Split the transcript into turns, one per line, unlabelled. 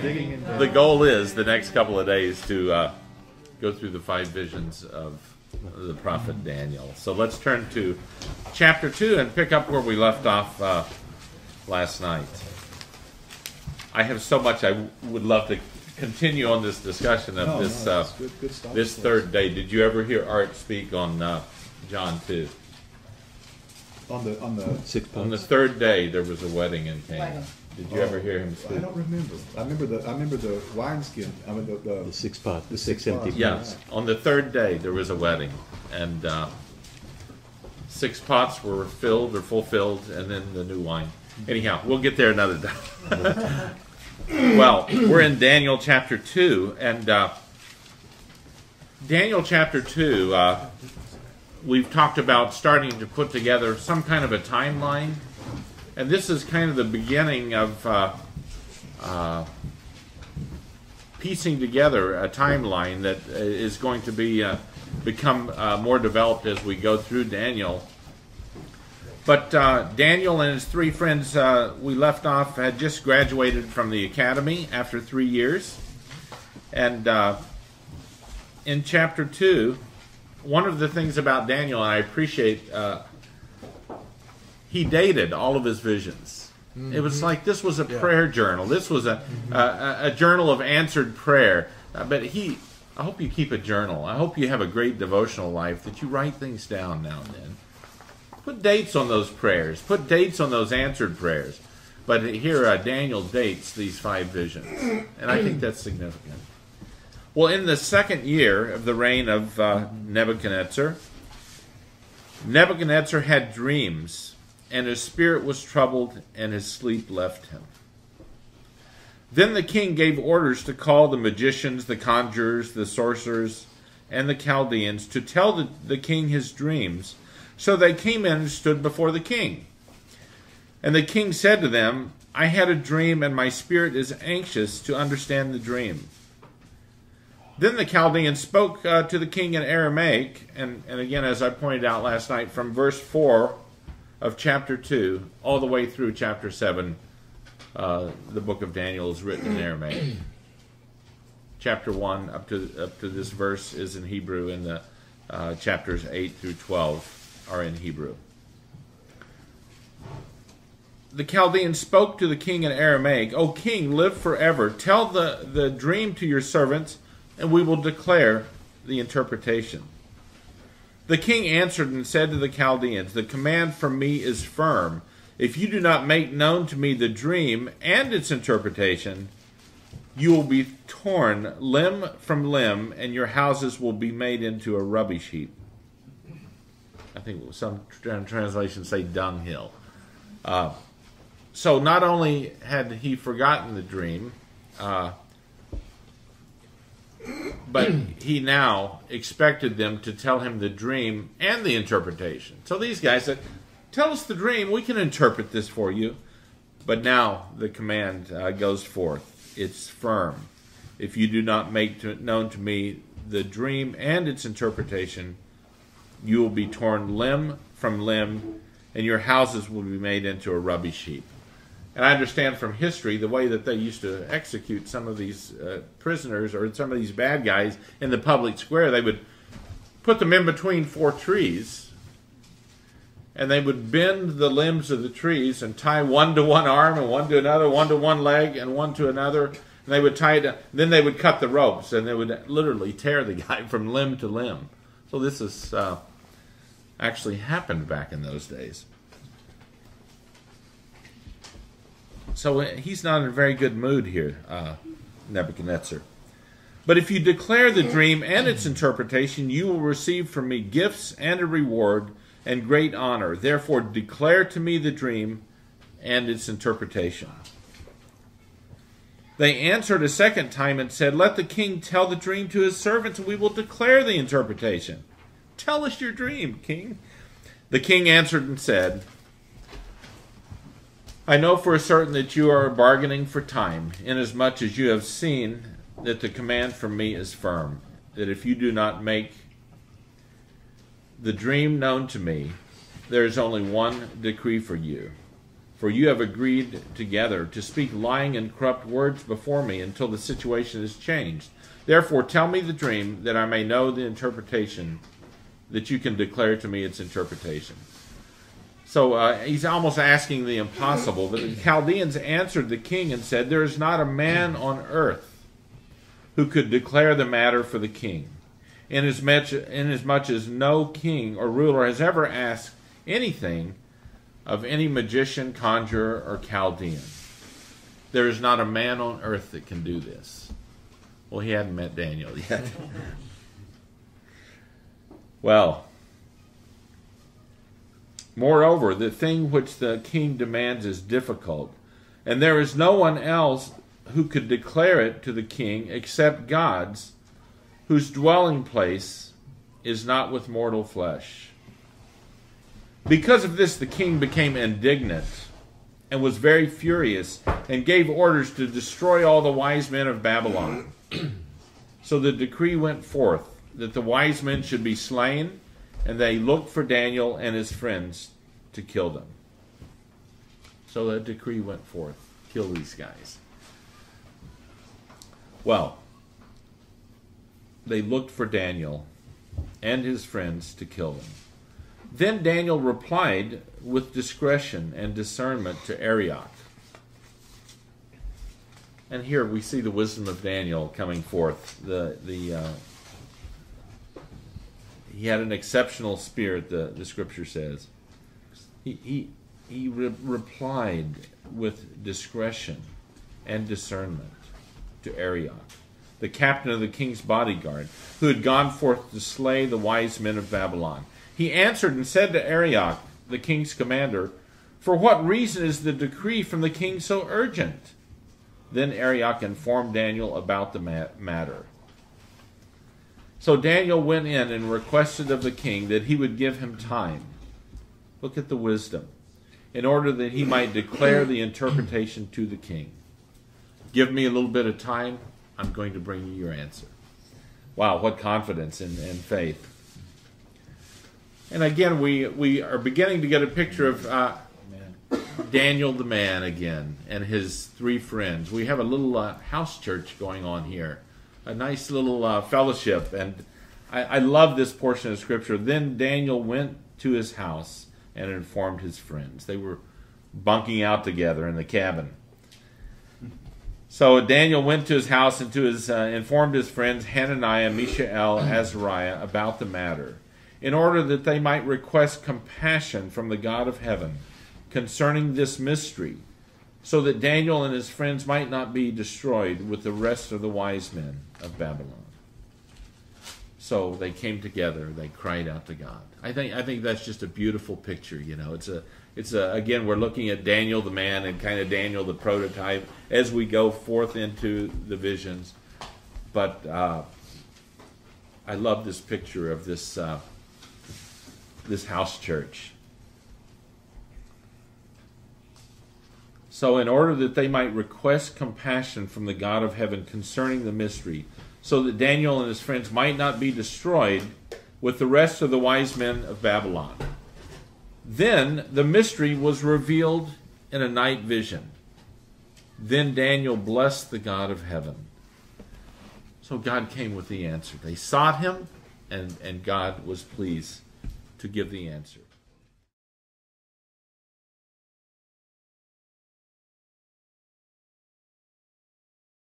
digging in
The goal is the next couple of days to go through the 5 visions of the prophet Daniel. So let's turn to chapter 2 and pick up where we left off last night. I have so much I would love to continue on this discussion of this third day. Did you ever hear Art speak on John 2?
On
the
third day there was a wedding in Canaan. Did you ever hear him speak?
I don't remember. I remember the wineskin. I mean the
6 pot, the 6 empty pots.
Yes. On the third day there was a wedding, and 6 pots were filled or fulfilled, and then the new wine. Anyhow, we'll get there another day. Well, we're in Daniel chapter 2, and Daniel chapter 2. We've talked about starting to put together some kind of a timeline. And this is kind of the beginning of piecing together a timeline that is going to be become more developed as we go through Daniel. But Daniel and his 3 friends we left off had just graduated from the academy after 3 years. And in chapter 2, one of the things about Daniel, and I appreciate, he dated all of his visions. Mm-hmm. It was like this was a prayer journal. This was a journal of answered prayer. But I hope you keep a journal. I hope you have a great devotional life, that you write things down now and then. Put dates on those prayers. Put dates on those answered prayers. But here Daniel dates these 5 visions. And I think that's significant. Well, in the 2nd year of the reign of Nebuchadnezzar, Nebuchadnezzar had dreams, and his spirit was troubled, and his sleep left him. Then the king gave orders to call the magicians, the conjurers, the sorcerers, and the Chaldeans to tell the king his dreams. So they came in and stood before the king. And the king said to them, I had a dream, and my spirit is anxious to understand the dream. Then the Chaldeans spoke to the king in Aramaic, and again, as I pointed out last night, from verse 4 of chapter 2 all the way through chapter 7, the book of Daniel is written in Aramaic. Chapter 1 up to this verse is in Hebrew, and the chapters 8 through 12 are in Hebrew. The Chaldeans spoke to the king in Aramaic, O king, live forever. Tell the dream to your servants, and we will declare the interpretation. The king answered and said to the Chaldeans, the command from me is firm. If you do not make known to me the dream and its interpretation, you will be torn limb from limb, and your houses will be made into a rubbish heap. I think some translations say dunghill. So not only had he forgotten the dream, but he now expected them to tell him the dream and the interpretation. So these guys said, tell us the dream, we can interpret this for you. But now the command goes forth. It's firm. If you do not make known to me the dream and its interpretation, you will be torn limb from limb, and your houses will be made into a rubbish heap. And I understand from history the way that they used to execute some of these prisoners or some of these bad guys in the public square. They would put them in between 4 trees, and they would bend the limbs of the trees and tie one to one arm and one to another, one to one leg and one to another. And they would tie it down. Then they would cut the ropes, and they would literally tear the guy from limb to limb. So this is actually happened back in those days. So he's not in a very good mood here, Nebuchadnezzar. But if you declare the dream and its interpretation, you will receive from me gifts and a reward and great honor. Therefore declare to me the dream and its interpretation. They answered a second time and said, let the king tell the dream to his servants, and we will declare the interpretation. Tell us your dream, king. The king answered and said, I know for certain that you are bargaining for time, inasmuch as you have seen that the command from me is firm, that if you do not make the dream known to me, there is only one decree for you. For you have agreed together to speak lying and corrupt words before me until the situation is changed. Therefore tell me the dream, that I may know the interpretation, that you can declare to me its interpretation. So he's almost asking the impossible. But the Chaldeans answered the king and said, there is not a man on earth who could declare the matter for the king, inasmuch as no king or ruler has ever asked anything of any magician, conjurer, or Chaldean. There is not a man on earth that can do this. Well, he hadn't met Daniel yet. Well, moreover, the thing which the king demands is difficult, and there is no one else who could declare it to the king except God's, whose dwelling place is not with mortal flesh. Because of this, the king became indignant and was very furious and gave orders to destroy all the wise men of Babylon. So the decree went forth that the wise men should be slain, and they looked for Daniel and his friends to kill them. So the decree went forth, kill these guys. Well, they looked for Daniel and his friends to kill them. Then Daniel replied with discretion and discernment to Arioch. And here we see the wisdom of Daniel coming forth. He had an exceptional spirit, the scripture says. He replied with discretion and discernment to Arioch, the captain of the king's bodyguard, who had gone forth to slay the wise men of Babylon. He answered and said to Arioch, the king's commander, for what reason is the decree from the king so urgent? Then Arioch informed Daniel about the matter. So Daniel went in and requested of the king that he would give him time. Look at the wisdom. In order that he might declare the interpretation to the king. Give me a little bit of time, I'm going to bring you your answer. Wow, what confidence and faith. And again, we are beginning to get a picture of Daniel the man again and his three friends. We have a little house church going on here. A nice little fellowship. And I love this portion of Scripture. Then Daniel went to his house and informed his friends. They were bunking out together in the cabin. So Daniel went to his house and informed his friends Hananiah, Mishael, Azariah about the matter, in order that they might request compassion from the God of heaven concerning this mystery, so that Daniel and his friends might not be destroyed with the rest of the wise men of Babylon. So they came together, they cried out to God. I think that's just a beautiful picture, you know. It's again, we're looking at Daniel the man and kind of Daniel the prototype as we go forth into the visions. But I love this picture of this house church. So in order that they might request compassion from the God of heaven concerning the mystery, so that Daniel and his friends might not be destroyed with the rest of the wise men of Babylon. Then the mystery was revealed in a night vision. Then Daniel blessed the God of heaven. So God came with the answer. They sought him, and God was pleased to give the answer.